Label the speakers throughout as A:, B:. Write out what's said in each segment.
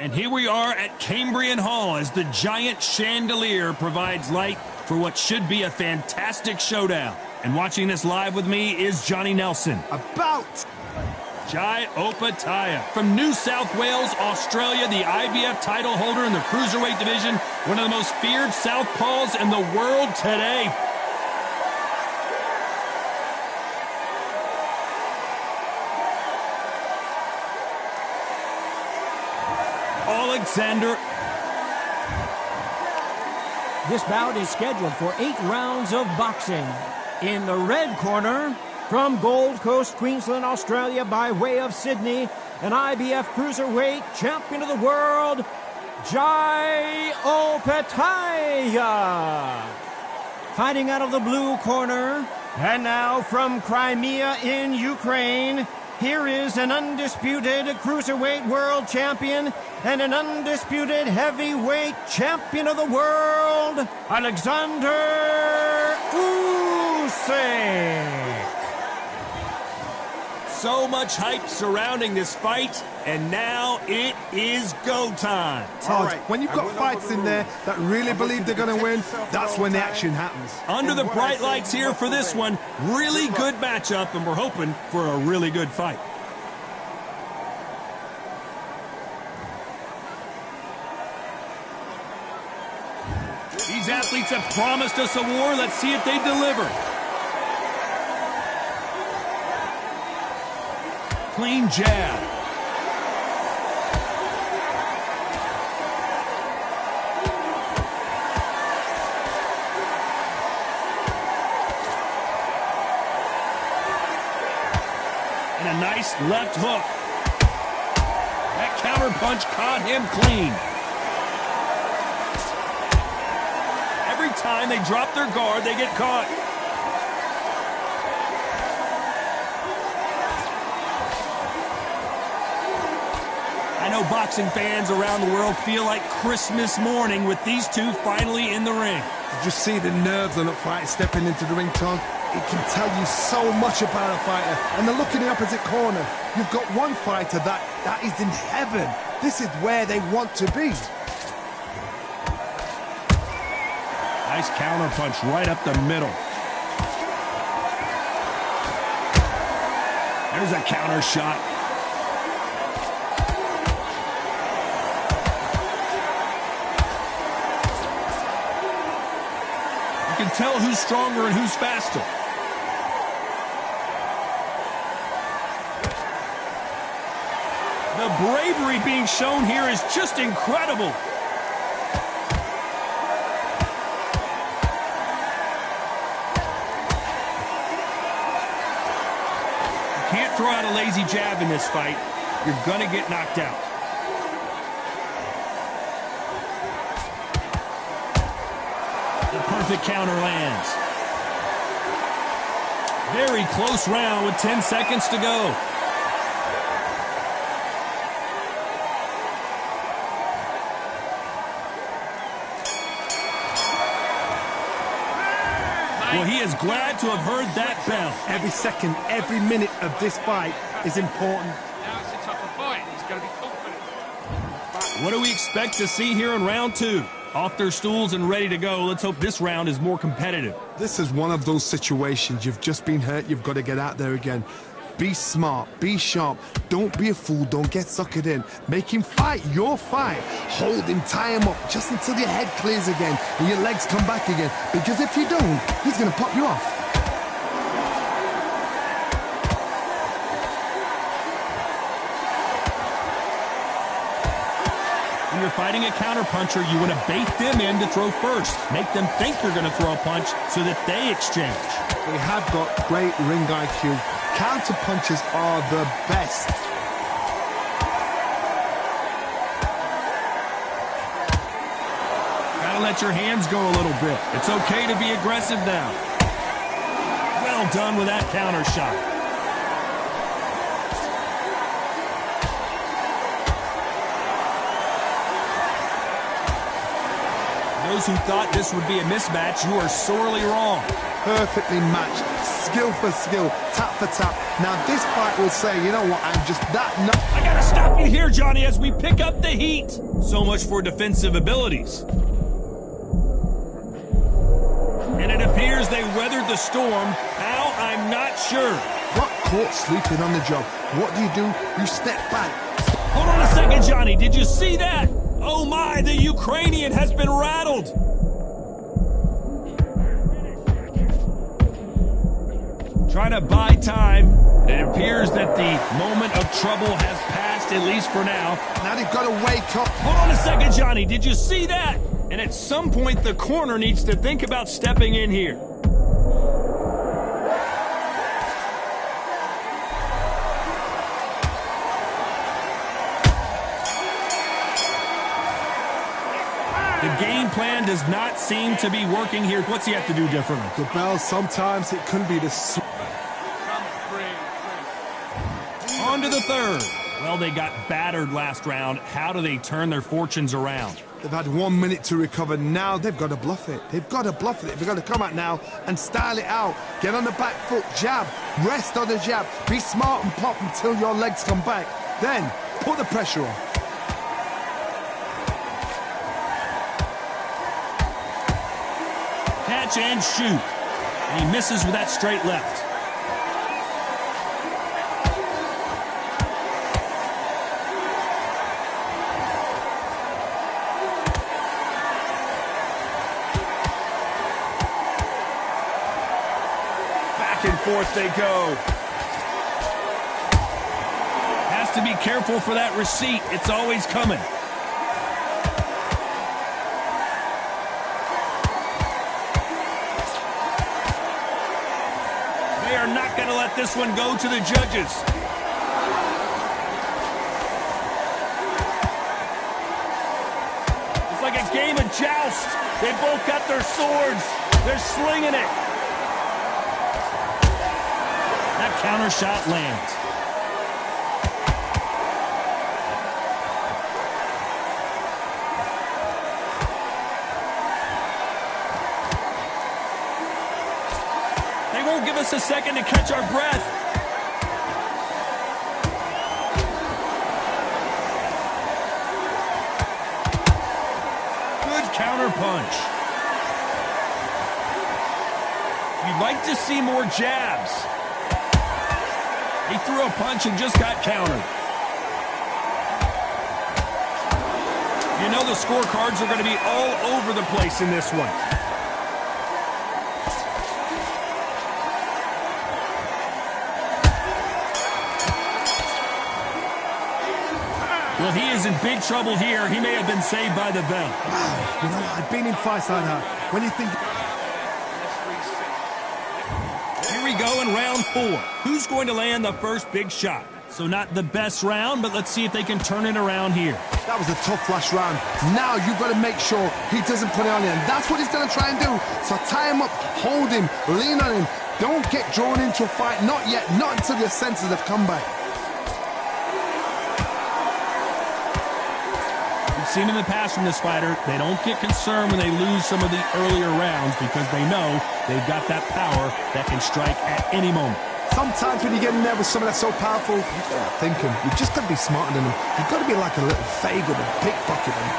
A: And here we are at Cambrian Hall as the giant chandelier provides light for what should be a fantastic showdown. And watching this live with me is Johnny Nelson. Jai Opataya from New South Wales, Australia, the IBF title holder in the Cruiserweight division, one of the most feared southpaws in the world today. Alexander.
B: This bout is scheduled for 8 rounds of boxing. In the red corner, from Gold Coast, Queensland, Australia, by way of Sydney, an IBF Cruiserweight champion of the world, Jai Opataya. Fighting out of the blue corner, and now from Crimea in Ukraine, here is an undisputed Cruiserweight world champion and an undisputed heavyweight champion of the world, Alexander Usyk.
A: So much hype surrounding this fight, and now it is go time.
C: Todd, when you've got fights in there that really believe they're going to win, that's when the action happens.
A: Under the bright lights here for this one, really good matchup, and we're hoping for a really good fight. These athletes have promised us a war. Let's see if they deliver. Clean jab. And a nice left hook. That counter punch caught him clean. Every time they drop their guard, they get caught. I know boxing fans around the world feel like Christmas morning with these two finally in the ring.
C: You just see the nerves on a fight stepping into the ring, Tom. It can tell you so much about a fighter. And the look in the opposite corner. You've got one fighter that is in heaven. This is where they want to be.
A: Nice counter punch right up the middle. There's a counter shot. You can tell who's stronger and who's faster. The bravery being shown here is just incredible. Can't throw out a lazy jab in this fight. You're gonna get knocked out. The perfect counter lands. Very close round with 10 seconds to go. Well, he is glad to have heard that bell.
C: Every second, every minute of this fight is important.
D: Now it's a tougher fight. He's got to be confident.
A: What do we expect to see here in round 2? Off their stools and ready to go. Let's hope this round is more competitive.
C: This is one of those situations. You've just been hurt. You've got to get out there again. Be smart. Be sharp. Don't be a fool. Don't get suckered in. Make him fight your fight. Hold him. Tie him up just until your head clears again and your legs come back again. Because if you don't, he's going to pop you off.
A: When you're fighting a counterpuncher, you want to bait them in to throw first. Make them think you're going to throw a punch so that they exchange.
C: They have got great ring IQ. Counter punches are the best.
A: Gotta let your hands go a little bit. It's okay to be aggressive now. Well done with that counter shot. Those who thought this would be a mismatch, you are sorely wrong.
C: Perfectly matched. skill for skill, tap for tap. Now this fight will say, you know what, I'm just that
A: I gotta stop you here, Johnny, as we pick up the heat. So much for defensive abilities. And it appears they weathered the storm. How? I'm not sure.
C: Got caught sleeping on the job. What do? You step back.
A: Hold on a second, Johnny. Did you see that? Oh my, the Ukrainian has been rattled. Trying to buy time. It appears that the moment of trouble has passed, at least for now.
C: Now they've got to wake up.
A: Hold on a second, Johnny. Did you see that? And at some point, the corner needs to think about stepping in here. The game plan does not seem to be working here. What's he have to do differently?
C: The bell, sometimes it couldn't be the...
A: On to the third. Well, they got battered last round. How do they turn their fortunes around?
C: They've had 1 minute to recover. Now they've got to bluff it. They've got to bluff it. They've got to come out now and style it out. Get on the back foot, jab, rest on the jab. Be smart and pop until your legs come back. Then put the pressure on.
A: Catch and shoot. And he misses with that straight left. Back and forth they go. Has to be careful for that receipt. It's always coming. They are not going to let this one go to the judges. It's like a game of joust. They both got their swords. They're slinging it. That counter shot lands. They won't give us a second to catch our breath. Good counter punch. You'd like to see more jabs. He threw a punch and just got countered. You know the scorecards are going to be all over the place in this one. Well, he is in big trouble here. He may have been saved by the bell.
C: Wow, you know, I've been in fights like that. When you think...
A: Here we go in round 4. Who's going to land the first big shot? So not the best round, but let's see if they can turn it around here.
C: That was a tough last round. Now you've got to make sure he doesn't put it on you. And that's what he's going to try and do. So tie him up, hold him, lean on him. Don't get drawn into a fight. Not yet. Not until your senses have come back.
A: We've seen in the past from this fighter, they don't get concerned when they lose some of the earlier rounds because they know they've got that power that can strike at any moment.
C: Sometimes when you get in there with someone that's so powerful, you've got to think him. You've just got to be smarter than him. You've got to be like a little Fagin and pickpocket him.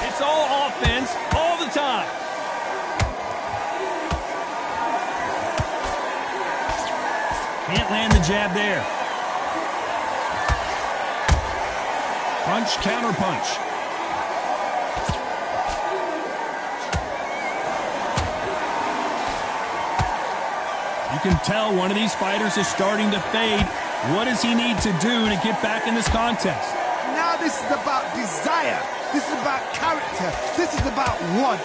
A: It's all offense all the time. Can't land the jab there. Punch, counter punch. You can tell one of these fighters is starting to fade. What does he need to do to get back in this contest?
C: Now this is about desire. This is about character. This is about want.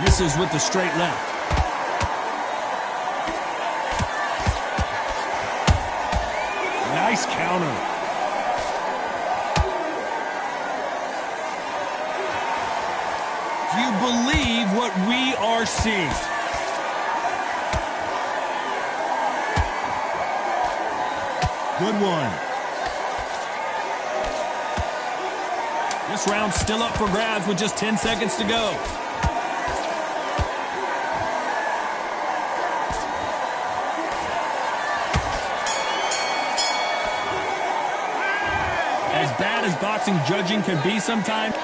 A: Misses with the straight left. Nice counter. Do you believe what we are seeing? Good one. This round's still up for grabs with just 10 seconds to go. As bad as boxing judging can be sometimes.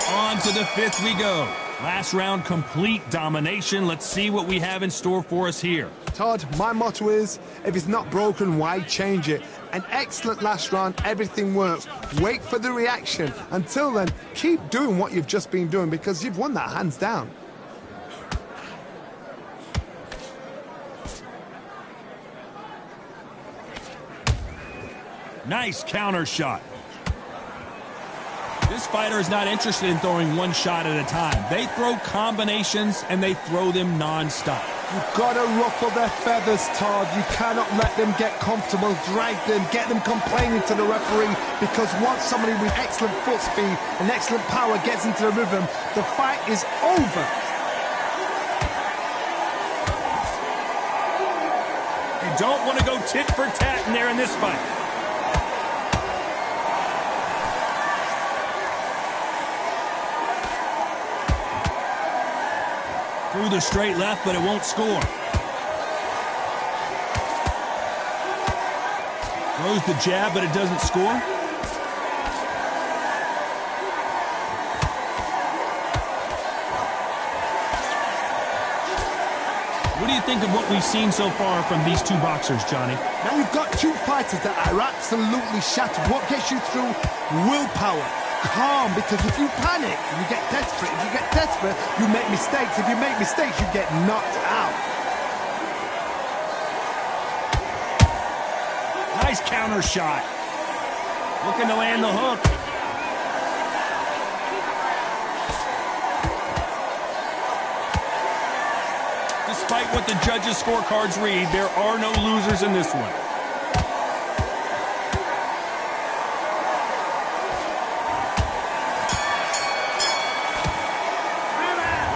A: On to the fifth we go. Last round, complete domination. Let's see what we have in store for us here.
C: Todd, my motto is, if it's not broken, why change it? An excellent last round, everything works. Wait for the reaction. Until then, keep doing what you've just been doing because you've won that hands down.
A: Nice counter shot. This fighter is not interested in throwing one shot at a time. They throw combinations, and they throw them non-stop.
C: You've got to ruffle their feathers, Todd. You cannot let them get comfortable, drag them, get them complaining to the referee, because once somebody with excellent foot speed and excellent power gets into the rhythm, the fight is over.
A: You don't want to go tit for tat in there in this fight. Through the straight left, but it won't score. Throws the jab, but it doesn't score. What do you think of what we've seen so far from these two boxers, Johnny?
C: Now you've got two fighters that are absolutely shattered. What gets you through? Willpower. Calm, because if you panic, you get desperate. If you get desperate, you make mistakes. If you make mistakes, you get knocked out.
A: Nice counter shot. Looking to land the hook. Despite what the judges' scorecards read, there are no losers in this one.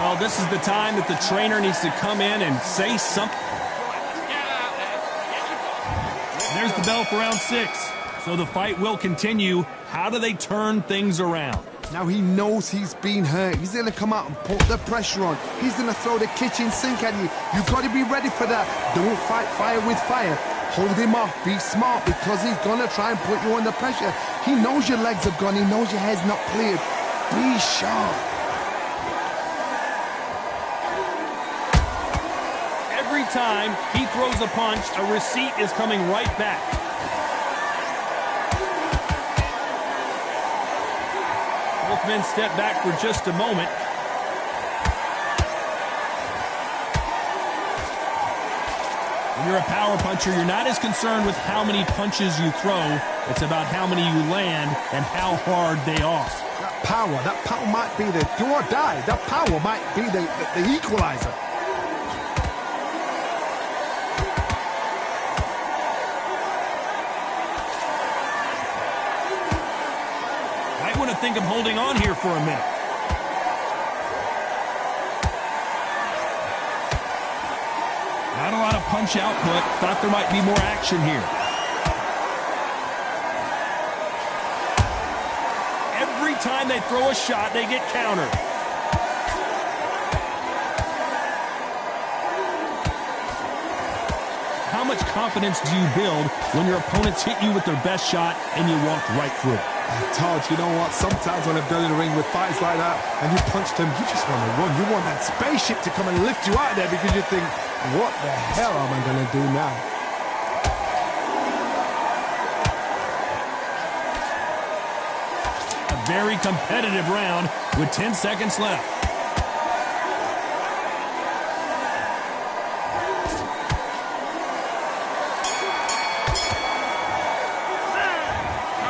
A: Well, this is the time that the trainer needs to come in and say something. There's the bell for round 6. So the fight will continue. How do they turn things around?
C: Now he knows he's been hurt. He's going to come out and put the pressure on. He's going to throw the kitchen sink at you. You've got to be ready for that. Don't fight fire with fire. Hold him off. Be smart, because he's going to try and put you under pressure. He knows your legs have gone. He knows your head's not cleared. Be sharp.
A: Every time he throws a punch, a receipt is coming right back. Both men step back for just a moment. When you're a power puncher, you're not as concerned with how many punches you throw. It's about how many you land and how hard they are.
C: That power might be the do or die. That power might be the equalizer.
A: I want to think of holding on here for a minute. Not a lot of punch output. Thought there might be more action here. Every time they throw a shot, they get countered. How much confidence do you build when your opponents hit you with their best shot and you walk right through it?
C: Todd, you know what? Sometimes when I've done in the ring with fights like that and you punch them, you just want to run. You want that spaceship to come and lift you out of there because you think, what the hell am I going to do now?
A: A very competitive round with 10 seconds left.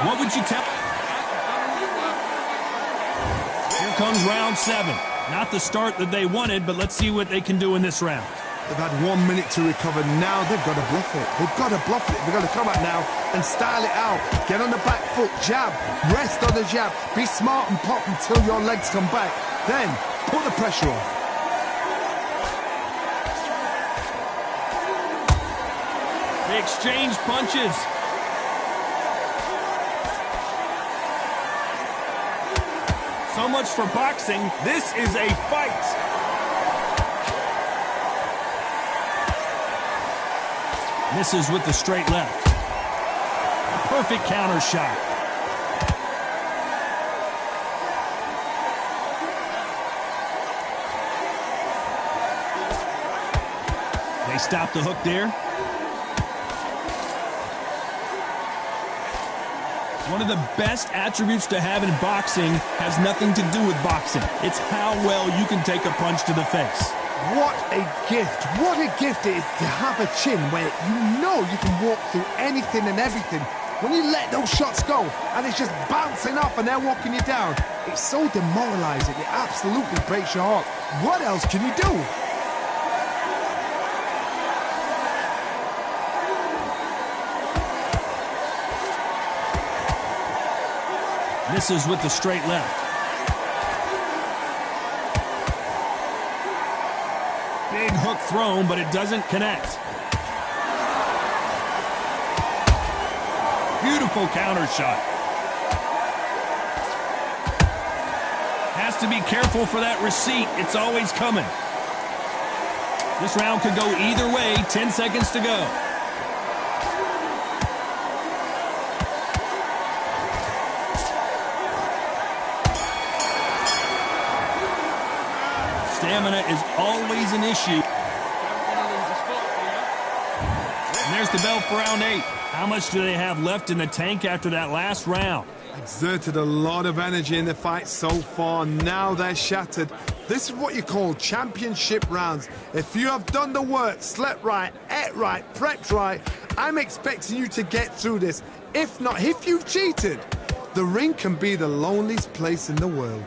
A: What would you tell? Here comes round 7. Not the start that they wanted, but let's see what they can do in this round.
C: They've had 1 minute to recover. Now they've got to bluff it. They've got to bluff it. They've got to come out now and style it out. Get on the back foot, jab, rest on the jab. Be smart and pop until your legs come back. Then put the pressure on.
A: They exchange punches. So much for boxing. This is a fight. Misses with the straight left. A perfect counter shot. They stop the hook there. One of the best attributes to have in boxing has nothing to do with boxing. It's how well you can take a punch to the face.
C: What a gift. What a gift it is to have a chin where you know you can walk through anything and everything. When you let those shots go and it's just bouncing off and they're walking you down, it's so demoralizing. It absolutely breaks your heart. What else can you do?
A: Misses with the straight left. Big hook thrown, but it doesn't connect. Beautiful counter shot. Has to be careful for that receipt. It's always coming. This round could go either way. 10 seconds to go. Stamina is always an issue. And there's the bell for round 8. How much do they have left in the tank after that last round?
C: Exerted a lot of energy in the fight so far. Now they're shattered. This is what you call championship rounds. If you have done the work, slept right, ate right, prepped right, I'm expecting you to get through this. If not, if you've cheated, the ring can be the loneliest place in the world.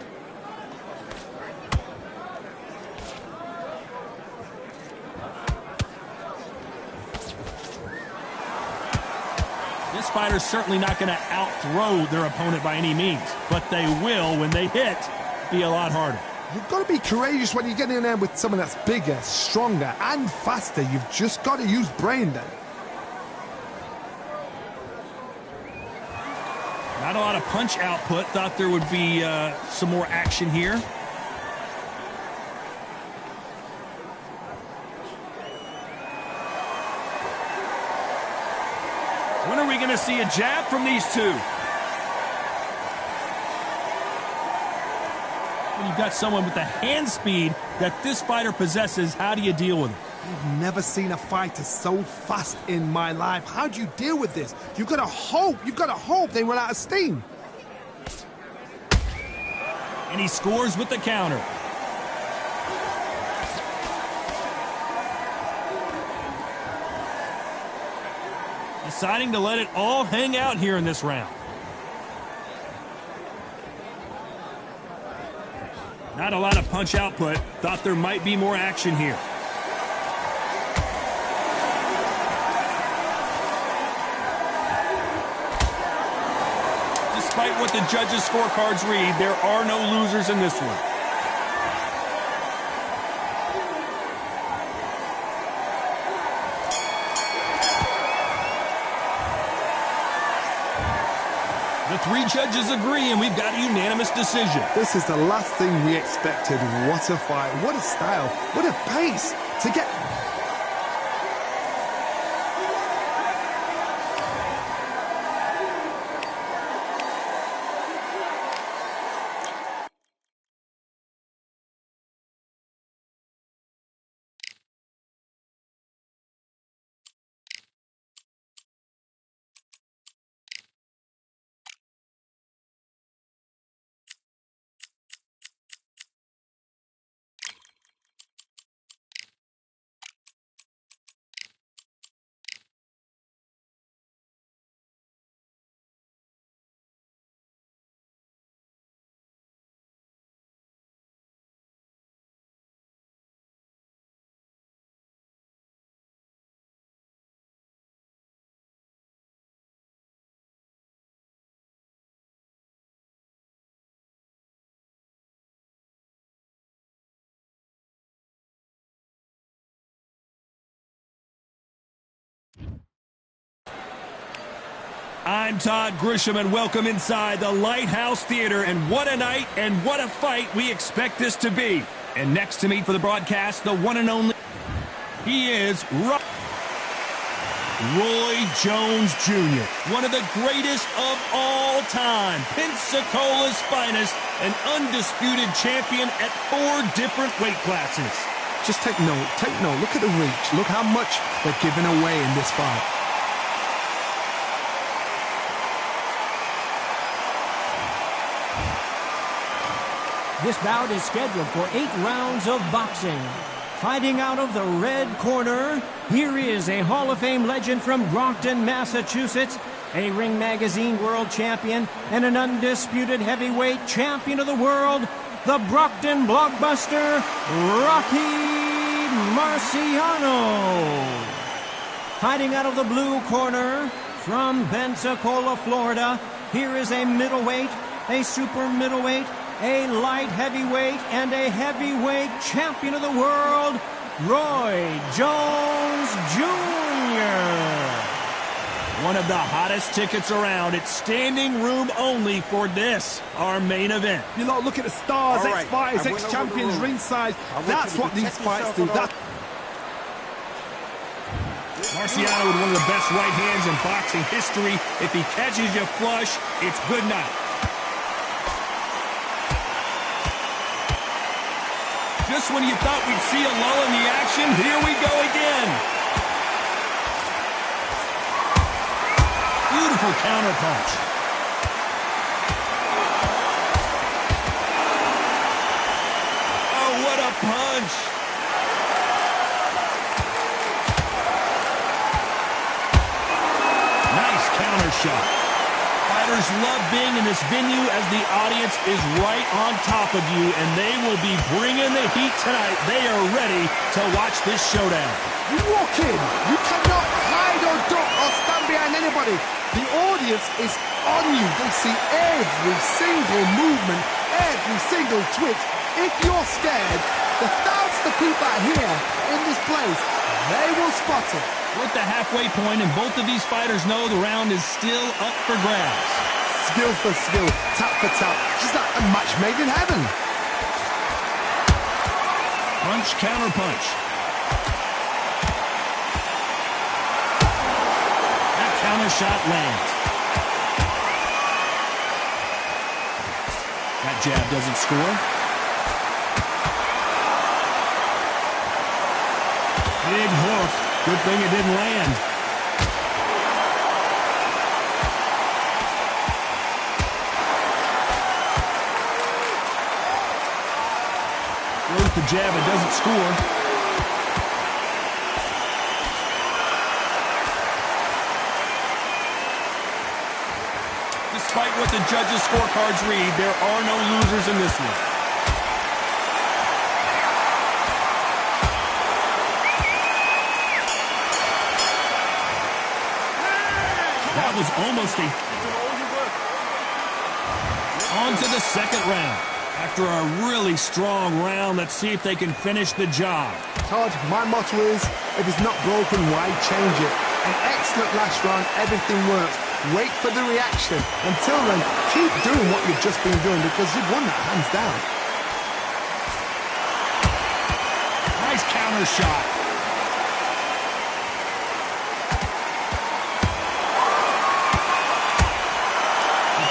A: This fighter's certainly not going to out-throw their opponent by any means, but they will, when they hit, be a lot harder.
C: You've got to be courageous when you get in there with someone that's bigger, stronger, and faster. You've just got to use brain then.
A: Not a lot of punch output. Thought there would be some more action here. When are we going to see a jab from these two? When you've got someone with the hand speed that this fighter possesses, how do you deal with it?
C: I've never seen a fighter so fast in my life. How do you deal with this? You've got to hope they run out of steam.
A: And he scores with the counter. Deciding to let it all hang out here in this round. Not a lot of punch output. Thought there might be more action here. Despite what the judges' scorecards read, there are no losers in this one. The 3 judges agree, and we've got a unanimous decision.
C: This is the last thing we expected. What a fight, what a style, what a pace to get...
A: I'm Todd Grisham, and welcome inside the Lighthouse Theater. And what a night and what a fight we expect this to be. And next to me for the broadcast, the one and only, he is Roy Jones Jr., one of the greatest of all time, Pensacola's finest, an undisputed champion at 4 different weight classes.
C: Just take note, look at the reach, look how much they're giving away in this fight.
B: This bout is scheduled for 8 rounds of boxing. Fighting out of the red corner, here is a Hall of Fame legend from Brockton, Massachusetts, a Ring Magazine world champion, and an undisputed heavyweight champion of the world, the Brockton blockbuster, Rocky Marciano. Fighting out of the blue corner, from Pensacola, Florida, here is a middleweight, a super middleweight, a light heavyweight, and a heavyweight champion of the world, Roy Jones Jr.
A: One of the hottest tickets around. It's standing room only for this, our main event.
C: You lot look at the stars,
E: Right.
C: ex-fighters,
E: I went
C: ex-champions,
E: over the room.
C: ringside.
E: I want
C: That's
E: you to
C: what these
E: protect
C: fights do.
E: yourself at
A: Marciano with one of the best right hands in boxing history. If he catches you flush, it's good night. Just when you thought we'd see a lull in the action, here we go again. Beautiful counter punch. Oh, what a punch. Nice counter shot. Fighters love being in this venue as the audience is right on top of you, and they will be bringing the heat tonight. They are ready to watch this showdown.
C: You walk in, you cannot hide or duck or stand behind anybody. The audience is on you. They see every single movement, every single twitch. If you're scared, the thousands of people out here in this place, they will spot it.
A: We're at the halfway point, and both of these fighters know the round is still up for grabs.
C: Skill for skill, tap for tap. Just like a match made in heaven.
A: Punch, counter punch. That counter shot lands. That jab doesn't score. Big hook. Good thing it didn't land. Throws the jab, it doesn't score. Despite what the judges' scorecards read, there are no losers in this one. That was almost a... On to the second round. After a really strong round, let's see if they can finish the job.
C: Todd, my motto is, if it's not broken, why change it? An excellent last round, everything works. Wait for the reaction. Until then, keep doing what you've just been doing because you've won that hands down.
A: Nice counter shot.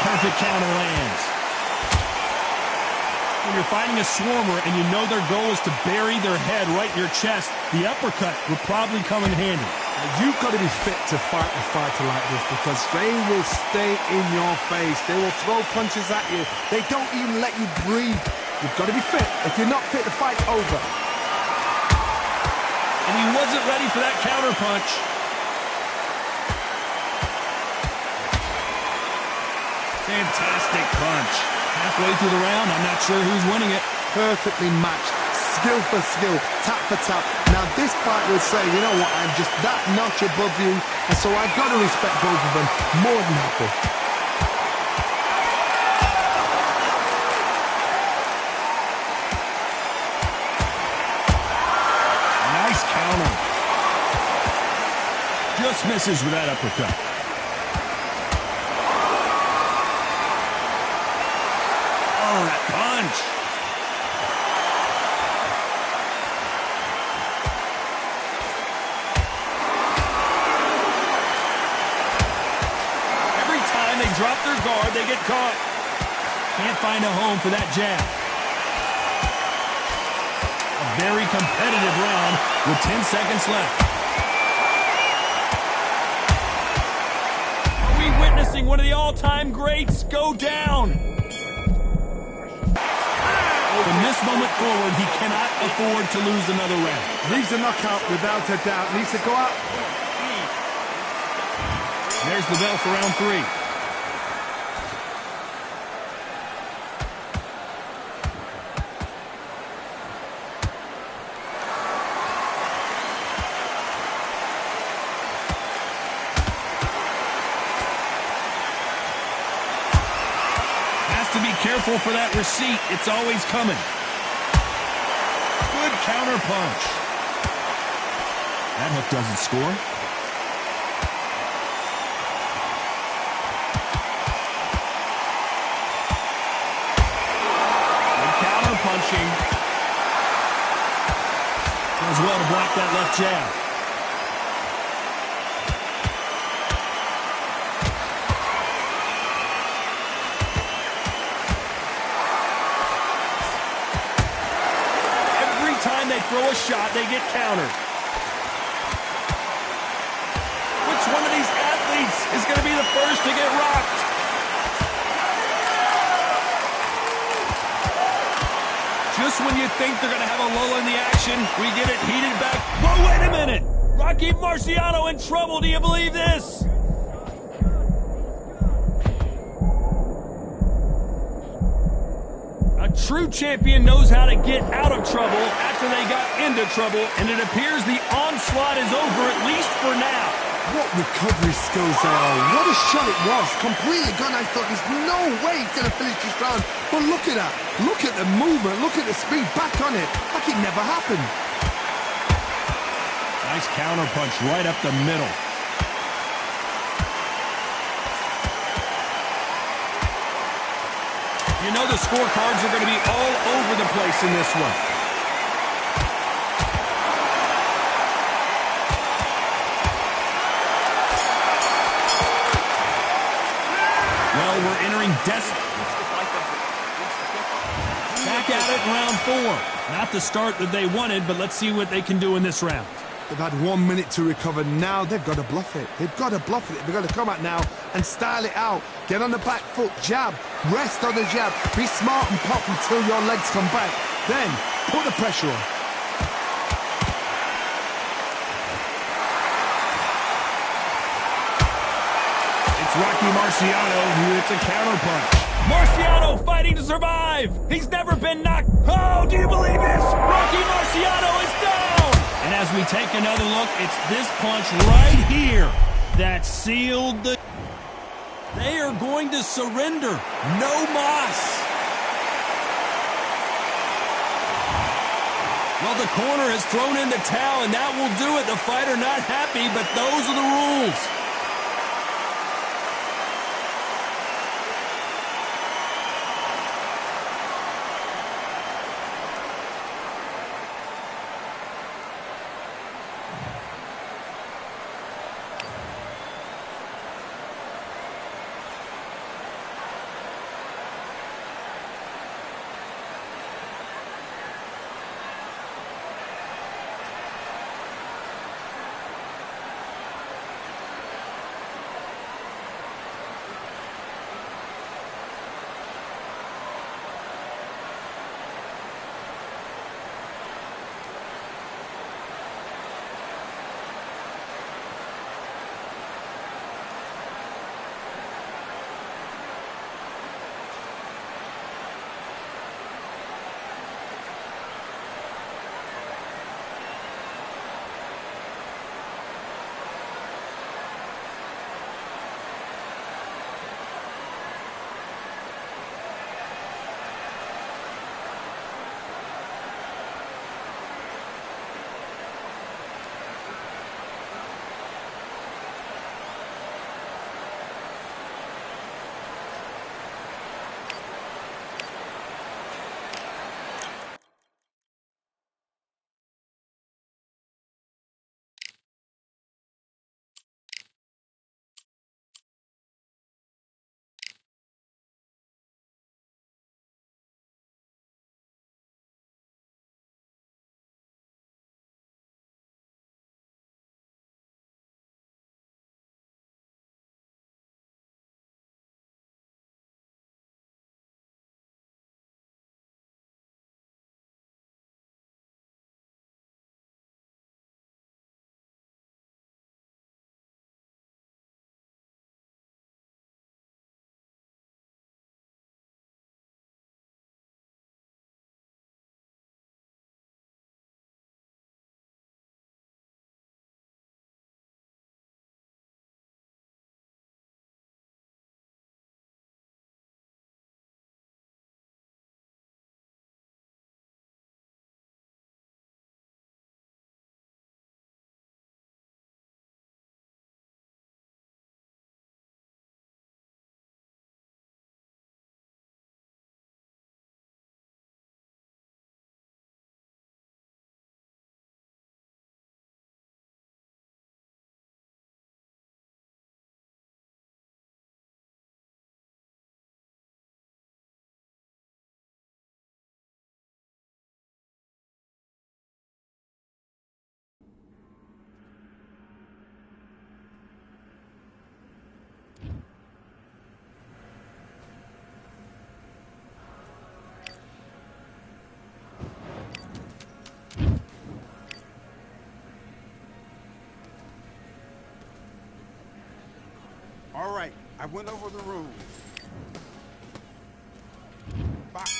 A: Perfect counter lands. When you're fighting a swarmer and you know their goal is to bury their head right in your chest, the uppercut will probably come in handy.
C: You've got to be fit to fight a fighter like this because they will stay in your face. They will throw punches at you. They don't even let you breathe. You've got to be fit. If you're not fit, the fight's over.
A: And he wasn't ready for that counter punch. Fantastic punch. Halfway through the round, I'm not sure who's winning it.
C: Perfectly matched. Skill for skill. Tap for tap. Now this fight will say, you know what, I'm just that notch above you. And so I've got to respect both of them. More than happy.
A: Nice counter. Just misses with that uppercut. counter that punch. Every time they drop their guard, they get caught. Can't find a home for that jab. A very competitive round with 10 seconds left. Are we witnessing one of the all-time greats go down? From this moment forward, he cannot afford to lose another round.
C: Needs a knockout without a doubt. Needs to go out.
A: There's the bell for round 3. To be careful for that receipt. It's always coming. Good counter punch. That hook doesn't score. Good counter punching. Does well to block that left jab. Time they throw a shot, they get countered. Which one of these athletes is going to be the first to get rocked? Just when you think they're going to have a lull in the action, we get it heated back. Whoa, wait a minute! Rocky Marciano in trouble, do you believe this? A true champion knows how to get out of trouble after they got into trouble, and it appears the onslaught is over, at least for now.
C: What recovery skills they are. What a shot it was. Completely gone. I thought there's no way he's going to finish this round. But look at that. Look at the movement. Look at the speed. Back on it. Like it never happened.
A: Nice counter punch right up the middle. You know the scorecards are going to be all over the place in this one. Well, we're entering back at it in round 4. Not the start that they wanted, but let's see what they can do in this round.
C: They've had 1 minute to recover. Now they've got to bluff it. They've got to bluff it. They've got to come out now and style it out. Get on the back foot, jab, rest on the jab. Be smart and pop until your legs come back. Then put the pressure on.
A: It's Rocky Marciano who hits a counter punch. Marciano fighting to survive. He's never been knocked. Oh, do you believe this? Rocky Marciano is down. And as we take another look, it's this punch right here that sealed the... They are going to surrender. No mas. Well, the corner has thrown in the towel, and that will do it. The fighter not happy, but those are the rules.
E: All right, I went over the rules. Box.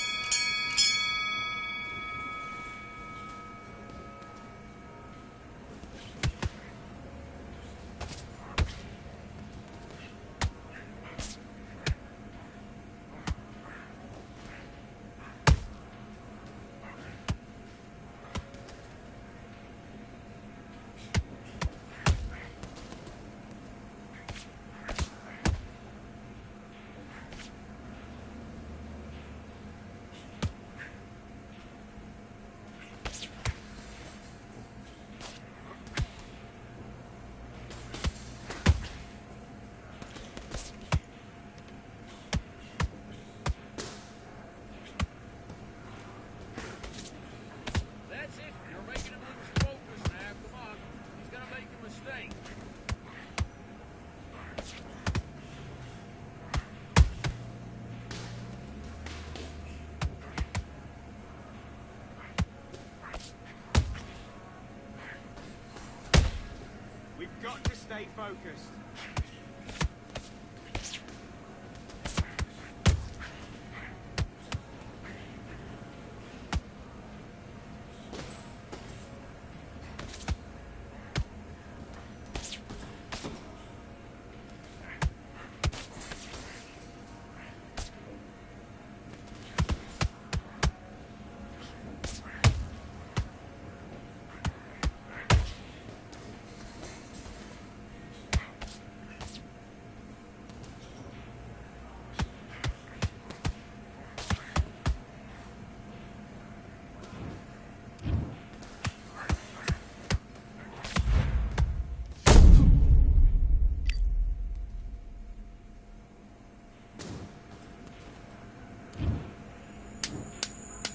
D: That's it. You're making him lose focus now. Come on. He's going to make a mistake.
B: We've got to stay focused.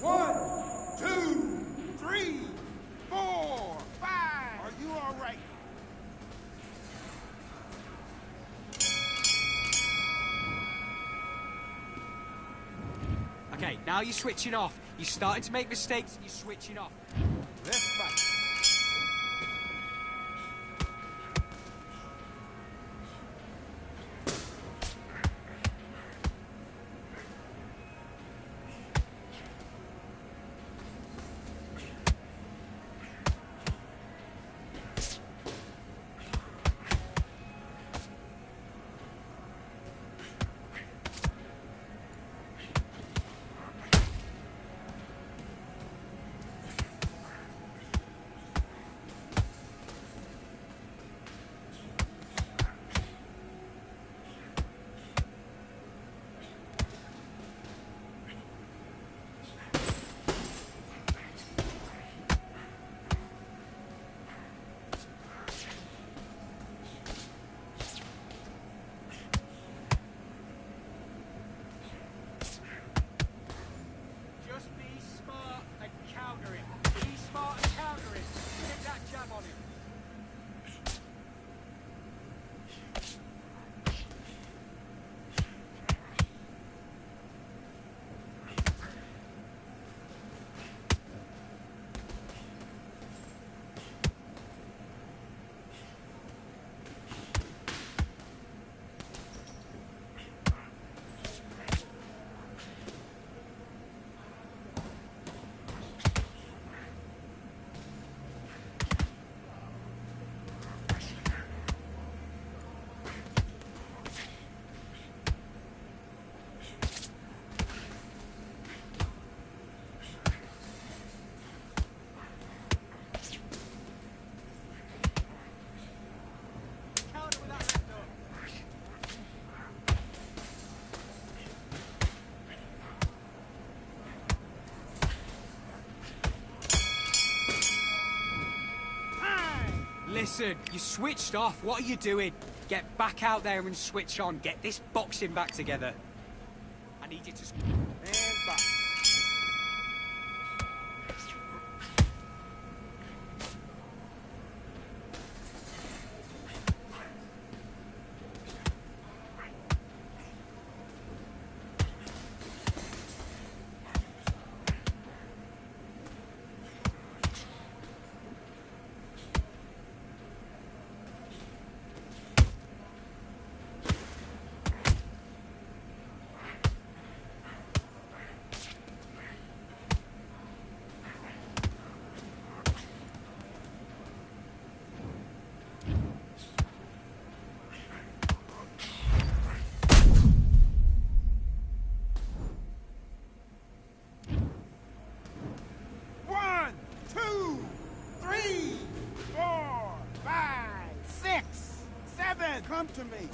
E: One, two, three, four, five. Are you all right?
F: Okay, now you're switching off. You're starting to make mistakes and you're switching off.
E: Let's fight.
B: Just be smart and counter it. Be smart and counter it. Get that jab on him. Counter with that left hook.
F: Listen, you switched off. What are you doing? Get back out there and switch on. Get this boxing back together. I need you to...
E: And box. Come to me.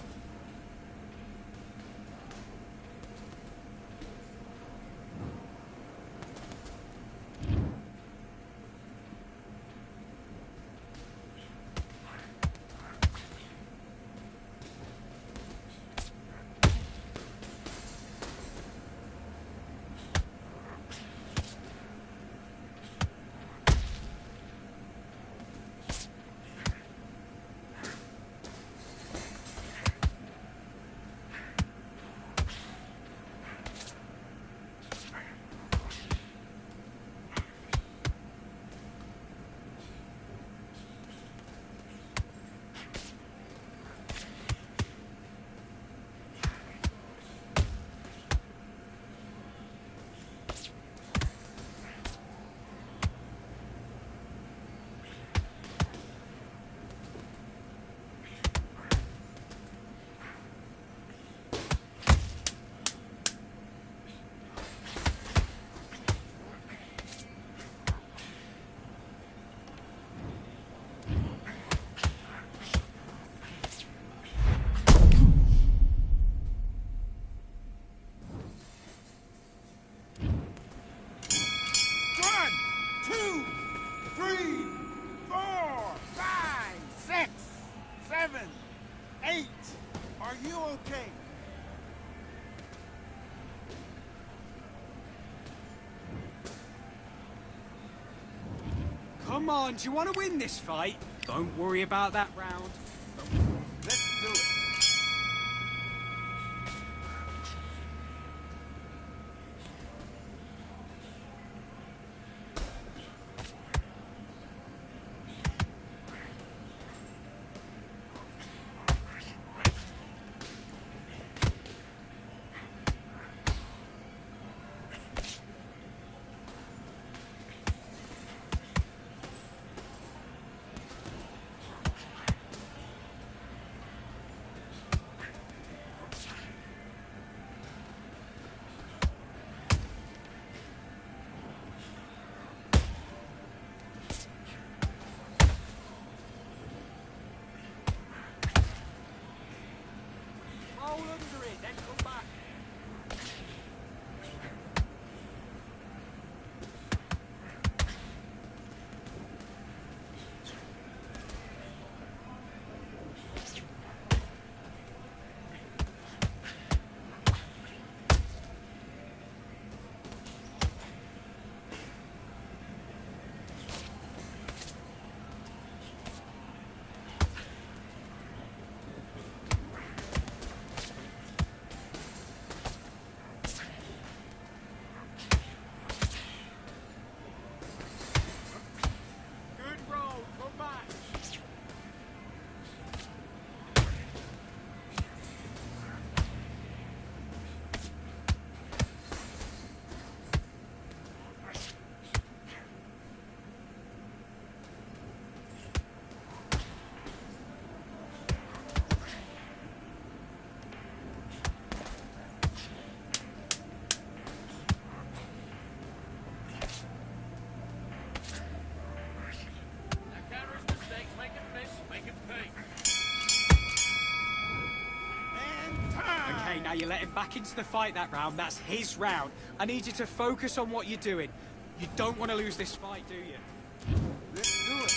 F: Come on, do you want to win this fight? Don't worry about that round.
E: Let's do it.
F: Roll under it, then come back. Good roll, come back.
D: That counters mistakes, make it miss, make it pay.
E: And time.
F: Okay, now you let him back into the fight that round. That's his round. I need you to focus on what you're doing. You don't want to lose this fight, do you?
E: Let's do it.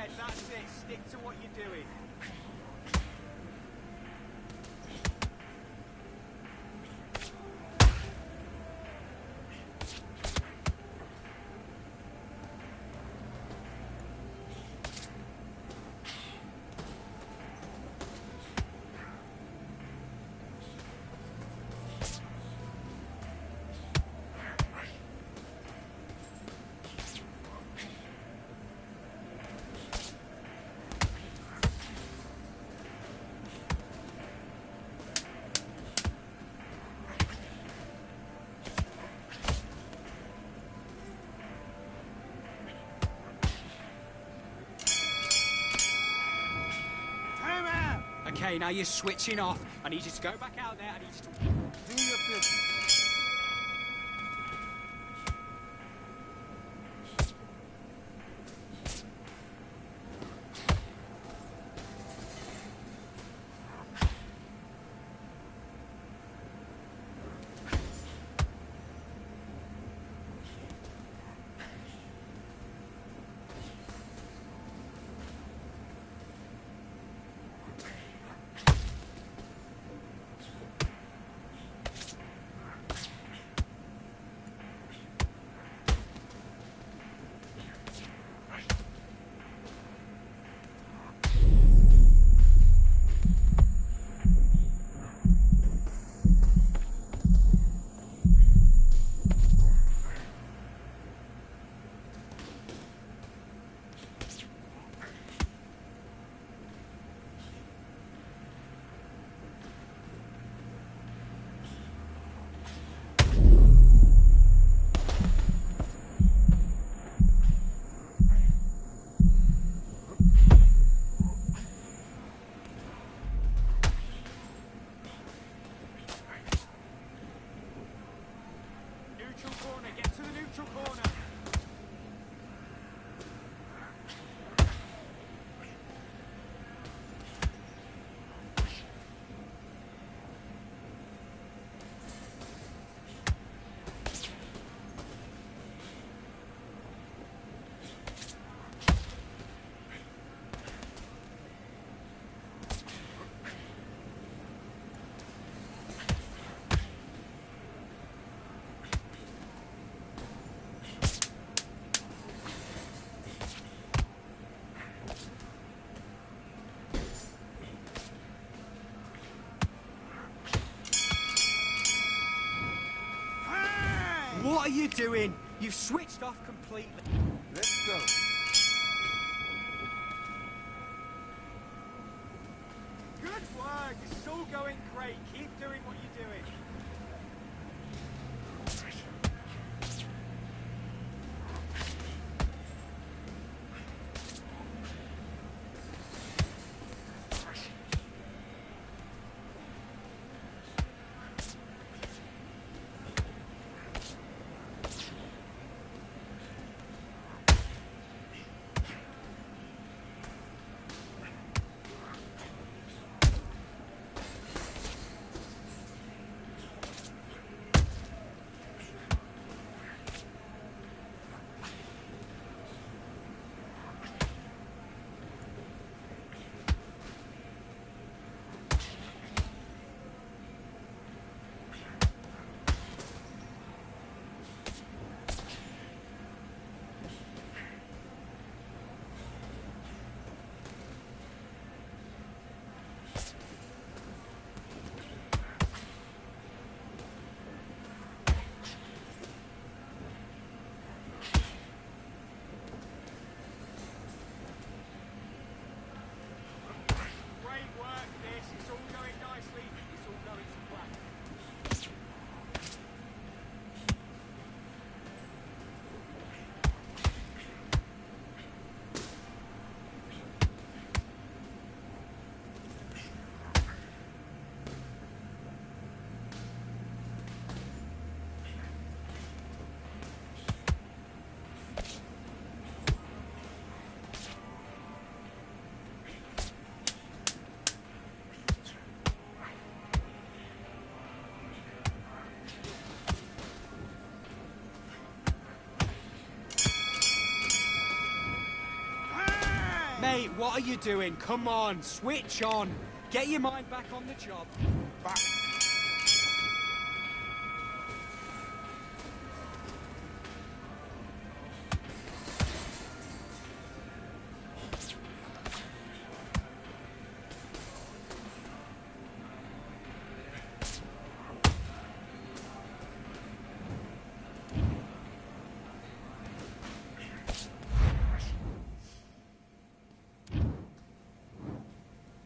F: ahead, that's it. Stick to what you're doing. Okay, now you're switching off. I need you to go back out there. I need you to
E: Do your business.
F: What are you doing? You've switched off completely.
E: Let's go.
F: Good work. It's all going great. Keep doing what you're doing. Mate, what are you doing? Come on, switch on. Get your mind back on the job.
E: Back.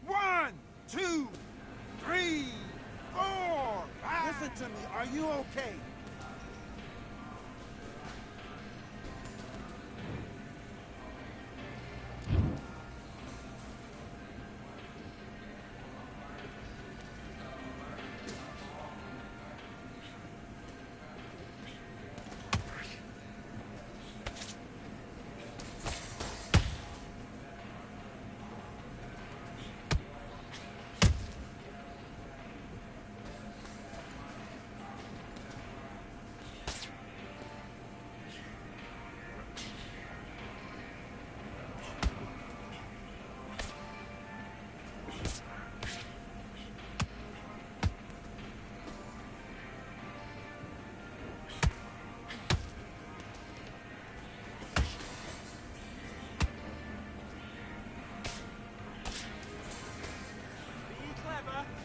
E: One, two, three, four, five. Listen to me. Are you okay?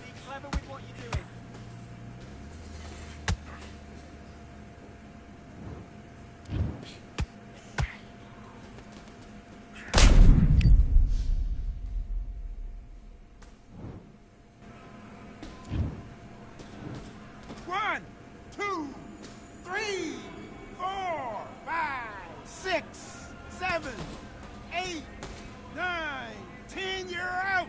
F: Be clever with what you're doing.
E: One, two, three, four, five, 6, 7, 8, 9, 10. You're out.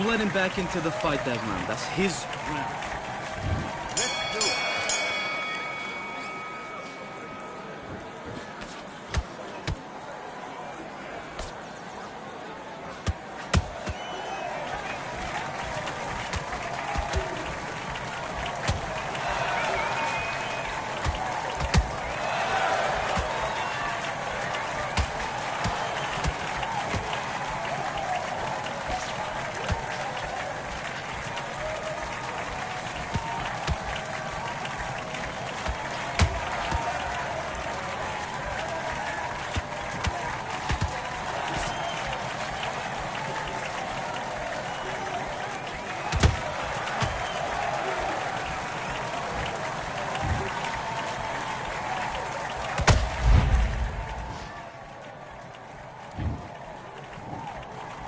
G: You let him back into the fight that round. That's his round.
E: Let's do it.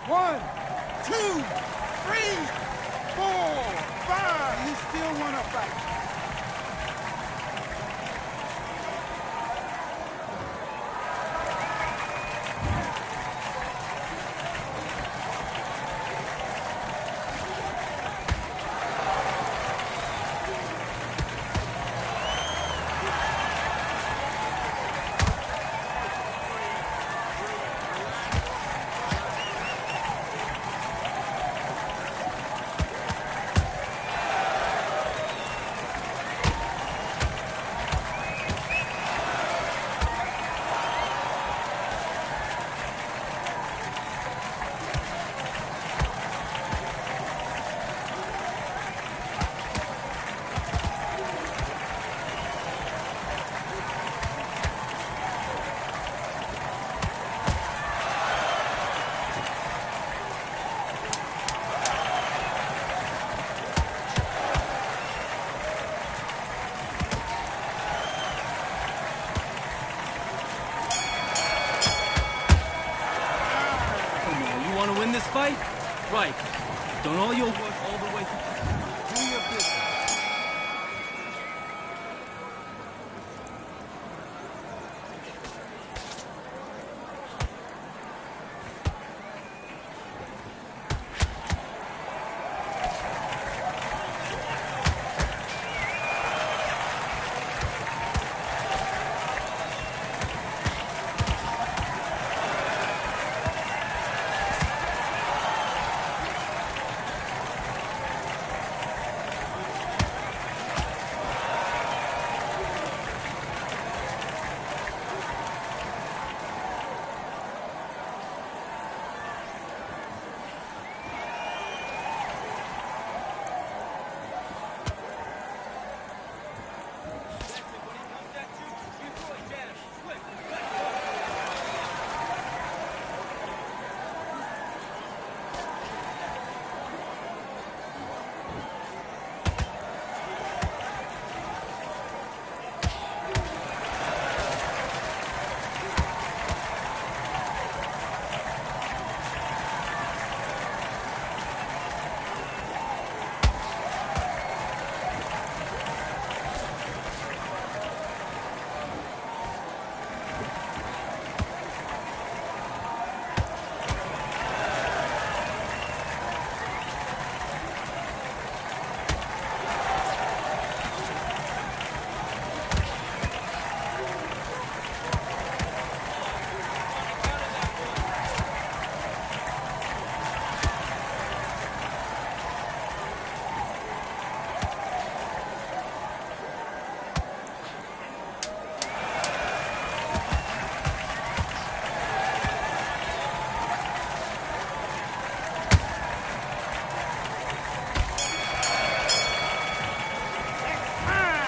E: One, two, three, four, five. You still want to fight?
G: Want to win this fight? Right. Done all your work all the way through.
E: Do your business.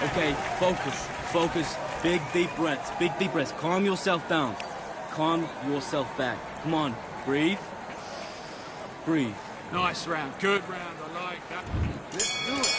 G: Okay, focus. Big deep breaths. Calm yourself down. Calm yourself back. Come on, breathe.
D: Nice round. Good round. I like that.
E: Let's do it.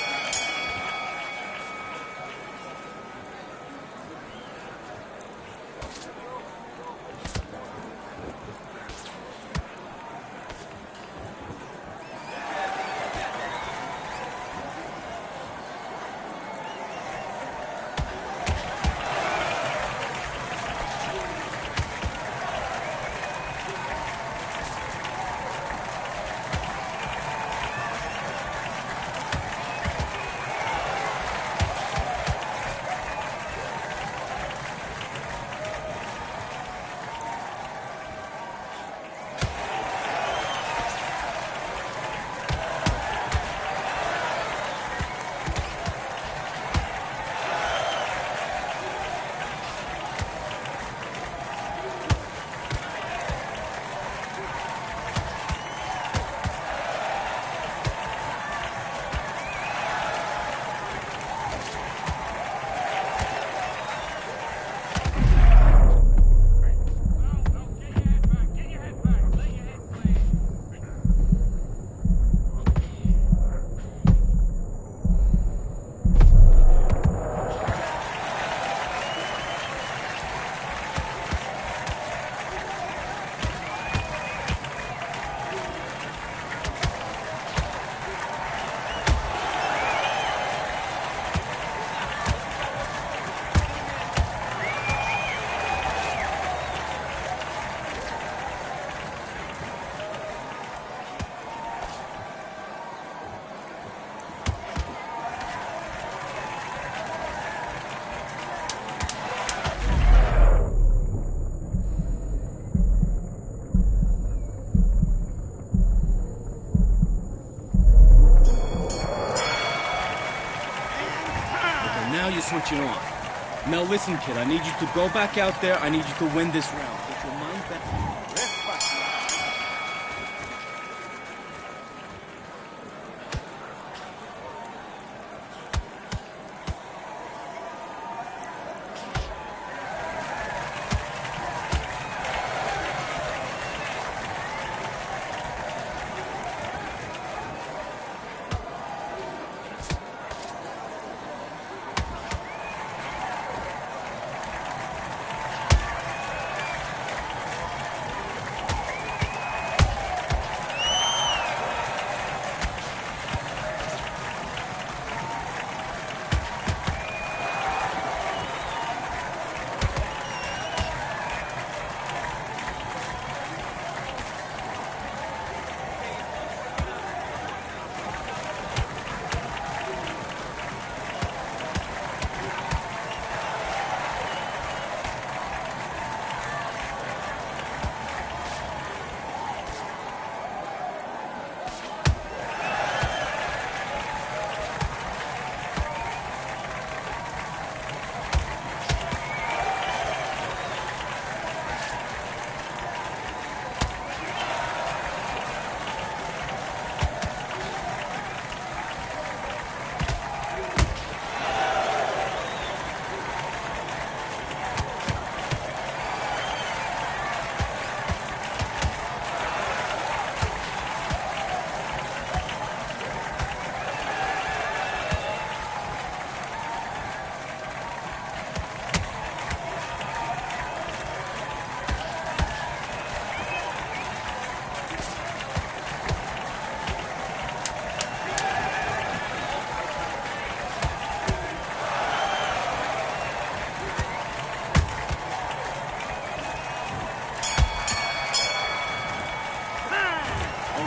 G: switching off. Now listen, kid, I need you to go back out there. I need you to win this round. Get your mind back.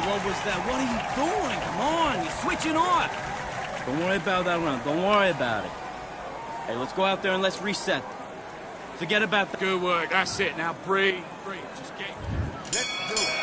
G: What was that? What are you doing? Come on, you're switching off. Don't worry about that round. Don't worry about it. Hey, let's go out there and let's reset. Forget about that.
D: Good work. That's it. Now breathe. Breathe. Just get...
E: Let's do it.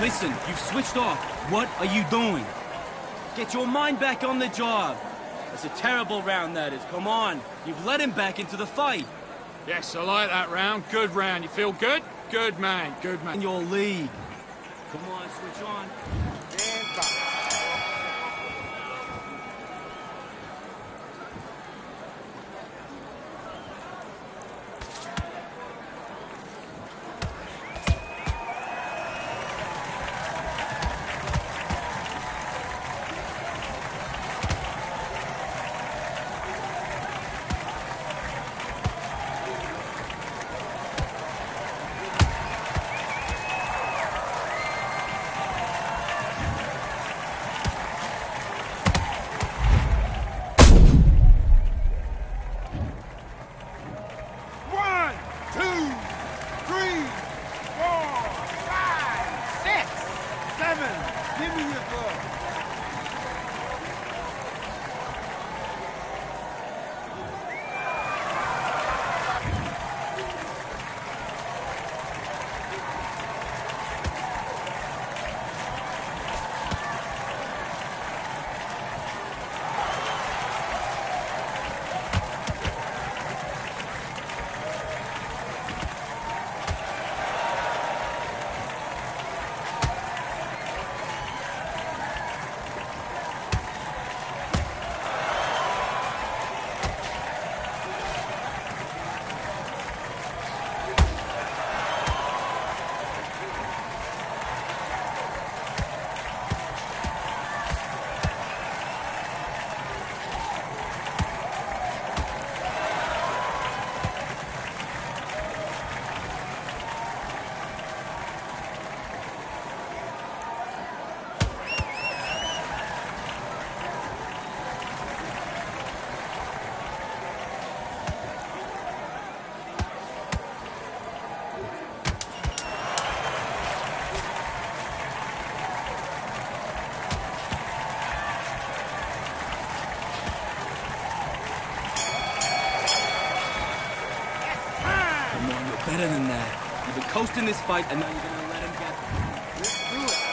G: Listen, you've switched off. What are you doing? Get your mind back on the job. It's a terrible round, that is. Come on. You've let him back into the fight.
D: Yes, I like that round. Good round. You feel good? Good man. Good man.
G: In your league. Come on, switch on.
E: And back.
G: You're better than that. You've been coasting this fight, and now you're gonna let him get... Let's do it.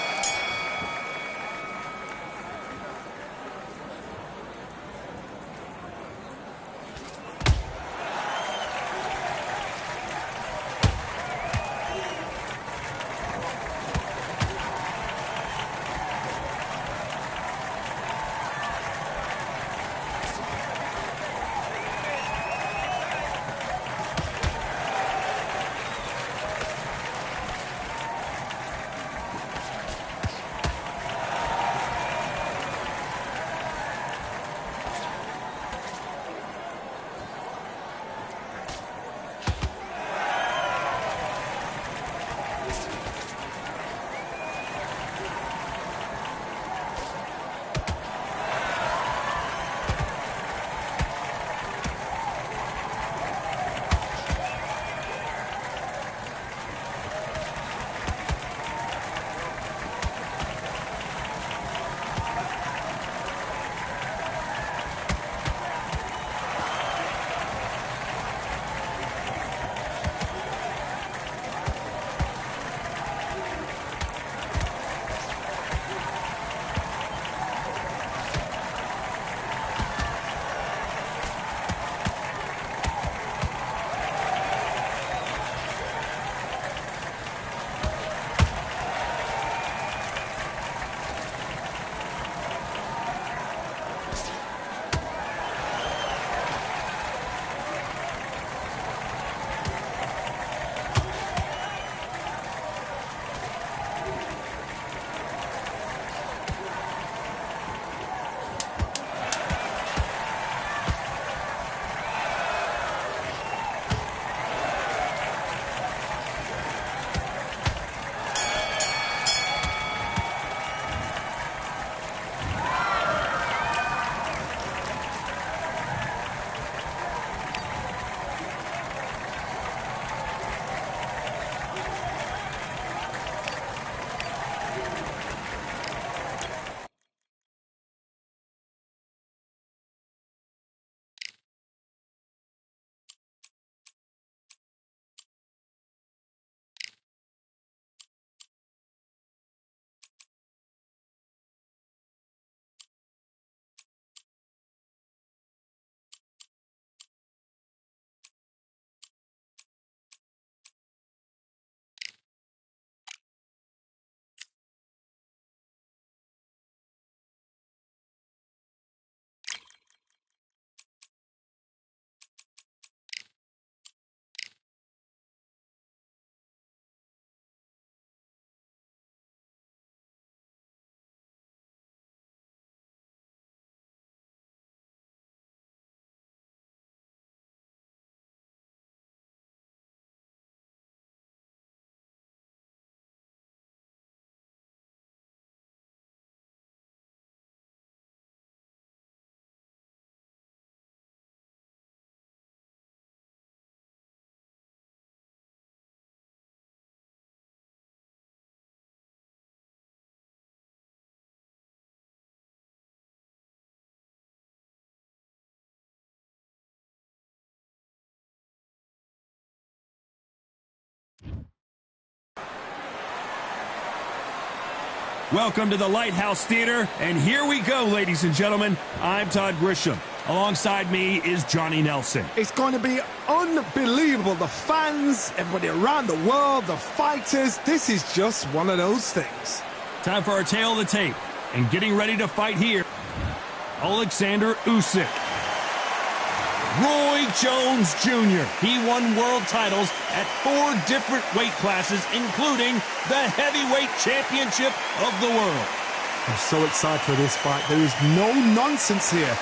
A: Welcome to the Lighthouse Theater, and here we go, ladies and gentlemen. I'm Todd Grisham. Alongside me is Johnny Nelson.
C: It's going to be unbelievable. The fans, everybody around the world, the fighters. This is just one of those things.
A: Time for our tale of the tape. And getting ready to fight here, Alexander Usyk. Roy Jones Jr. He won world titles at 4 different weight classes, including the heavyweight championship of the world.
C: I'm so excited for this fight. There is no nonsense here.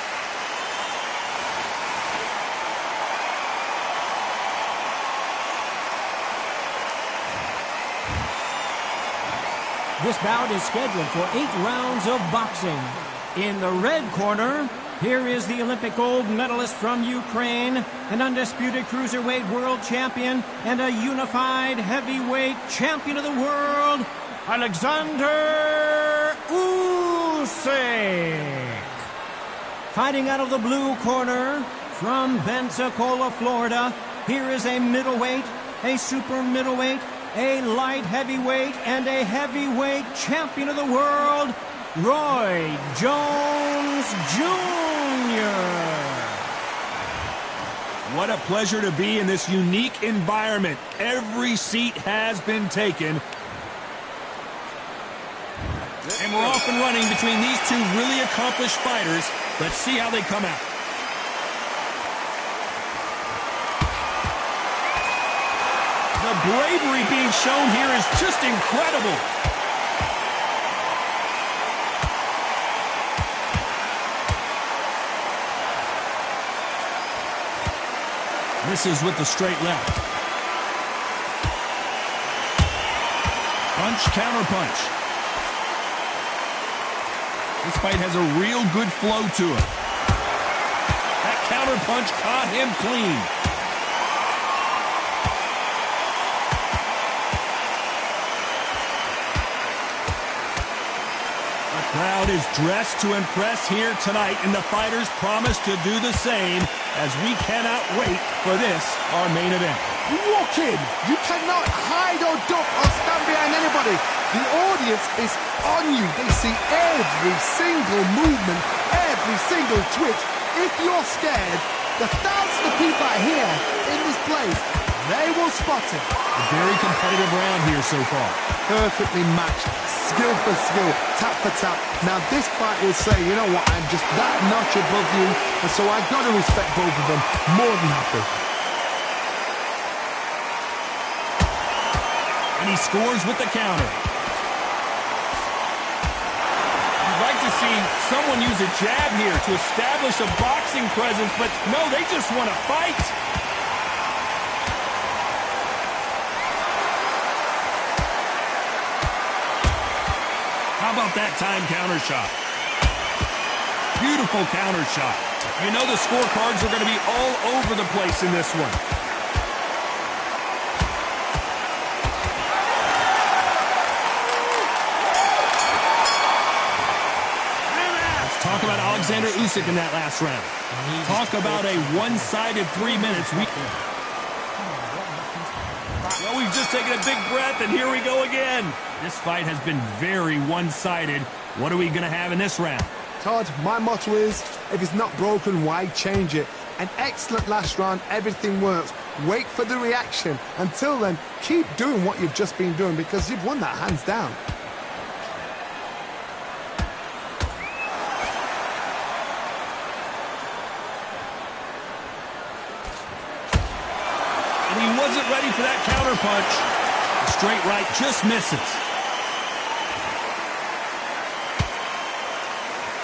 B: This bout is scheduled for 8 rounds of boxing. In the red corner, here is the Olympic gold medalist from Ukraine, an undisputed cruiserweight world champion, and a unified heavyweight champion of the world, Alexander Usyk. Fighting out of the blue corner, from Pensacola, Florida, here is a middleweight, a super middleweight, a light heavyweight, and a heavyweight champion of the world, Roy Jones Jr.
A: What a pleasure to be in this unique environment. Every seat has been taken. And we're off and running between these two really accomplished fighters. Let's see how they come out. The bravery being shown here is just incredible. Misses with the straight left. Punch, counter punch. This fight has a real good flow to it. That counter punch caught him clean. The crowd is dressed to impress here tonight, and the fighters promise to do the same as we cannot wait for this, our main event.
C: You walk in, you cannot hide or duck or stand behind anybody. The audience is on you. They see every single movement, every single twitch. If you're scared, the thousands of people out here in this place, they will spot it.
A: A very competitive round here so far.
C: Perfectly matched, skill for skill, tap for tap. Now this fight will say, you know what, I'm just that notch above you, and so I've got to respect both of them. More than happy.
A: And he scores with the counter. You'd like to see someone use a jab here to establish a boxing presence, but no, they just want to fight. How about that time counter shot? Beautiful counter shot. You know the scorecards are going to be all over the place in this one. Let's talk about Alexander Usyk in that last round. Talk about a one-sided 3 minutes. Well, we've just taken a big breath, and here we go again. This fight has been very one-sided. What are we going to have in this round?
C: Todd, my motto is, if it's not broken, why change it? An excellent last round, everything works. Wait for the reaction. Until then, keep doing what you've just been doing because you've won that hands down.
A: And he wasn't ready for that counter punch. The straight right just misses.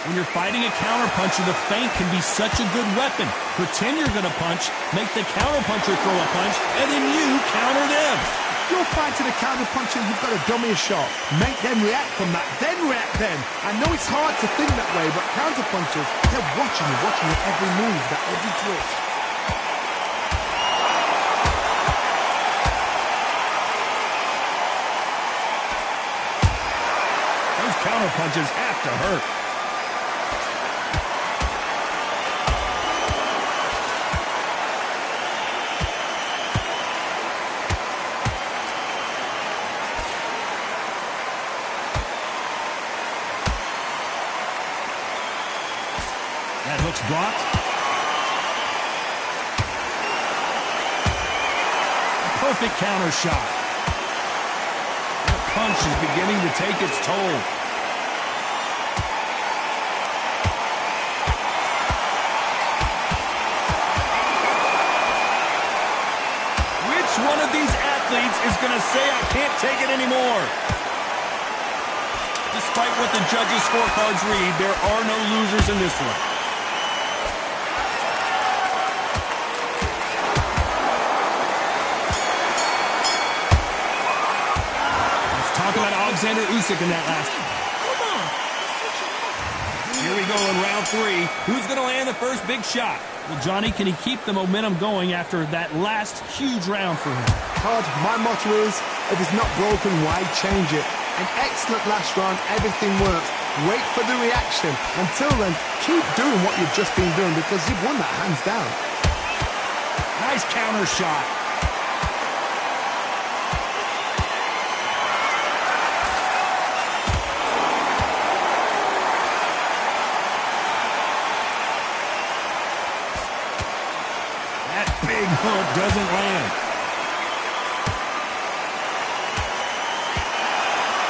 A: When you're fighting a counterpuncher, the feint can be such a good weapon. Pretend you're going to punch, make the counterpuncher throw a punch, and then you counter them.
C: You're fighting a counterpuncher, you've got to dummy a shot. Make them react from that, then react then. I know it's hard to think that way, but counterpunchers, they're watching you every move, that every twitch.
A: Those counterpunches have to hurt. That hook's blocked. A perfect counter shot. That punch is beginning to take its toll. Which one of these athletes is going to say, I can't take it anymore? Despite what the judges' scorecards read, there are no losers in this one. Talk about Alexander Usyk in that last. Come on. Here we go in round 3. Who's going to land the first big shot? Well, Johnny, can he keep the momentum going after that last huge round for him?
C: Todd, my motto is, if it's not broken, why change it? An excellent last round, everything works. Wait for the reaction. Until then, keep doing what you've just been doing because you've won that hands down.
A: Nice counter shot. big hook doesn't land.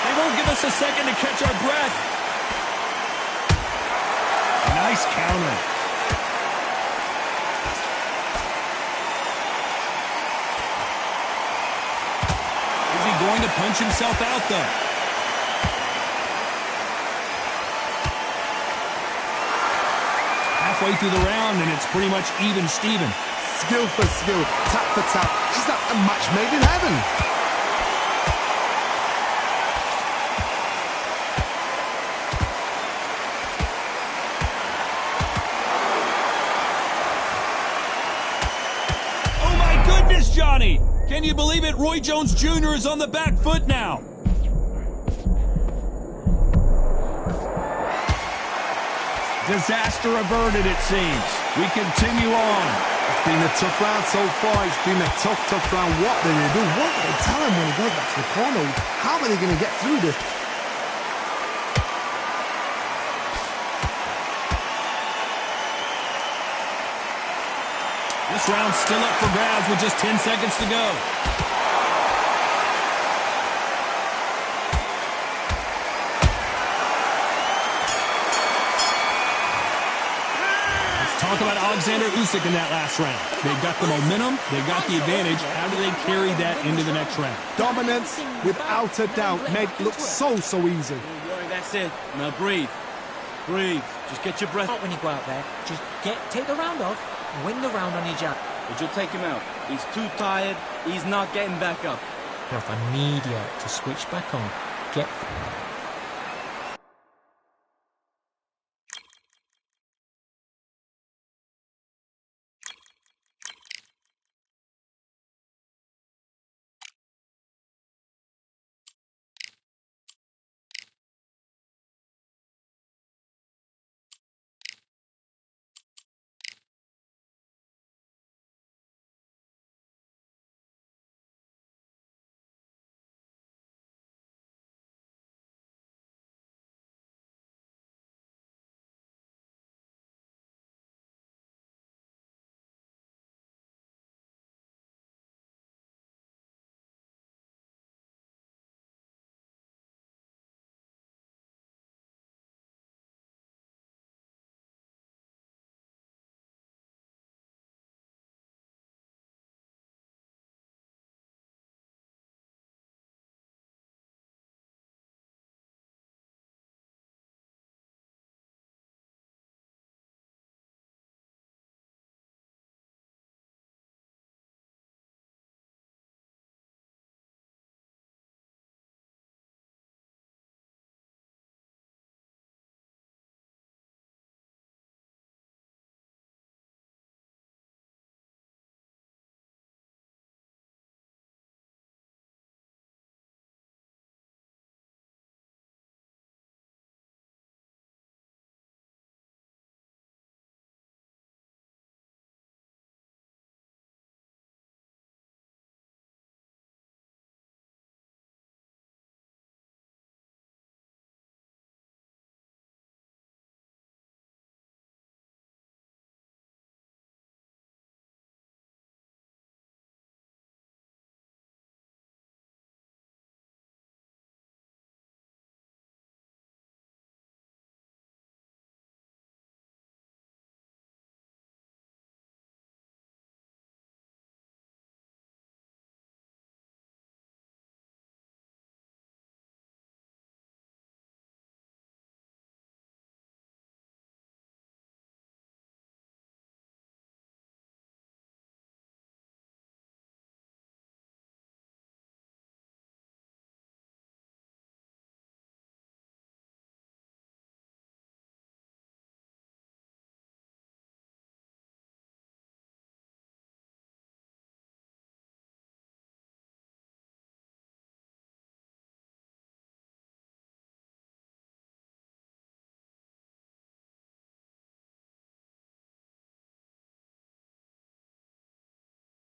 A: They won't give us a second to catch our breath. Nice counter. Is he going to punch himself out, though? Halfway through the round, and it's pretty much even Steven.
C: Skill for skill, tap for tap. She's like a match made in heaven.
A: Oh my goodness, Johnny! Can you believe it? Roy Jones Jr. is on the back foot now. Disaster averted, it seems. We continue on.
C: It's been a tough round so far. It's been a tough round. What are they going to do? What are they tell him when he goes back to the corner? How are they going to get through this?
A: This round's still up for grabs with just 10 seconds to go. Talk about Alexander Usyk in that last round. They've got the momentum, they've got the advantage. How do they carry that into the next round?
C: Dominance, without a doubt, made it look so easy.
G: Don't worry, that's it. Now breathe. Breathe. Just get your breath.
H: Not when you go out there. Just take the round off, win the round on your jab.
G: But you'll take him out. He's too tired. He's not getting back up.
H: You're off immediate to switch back on. Get...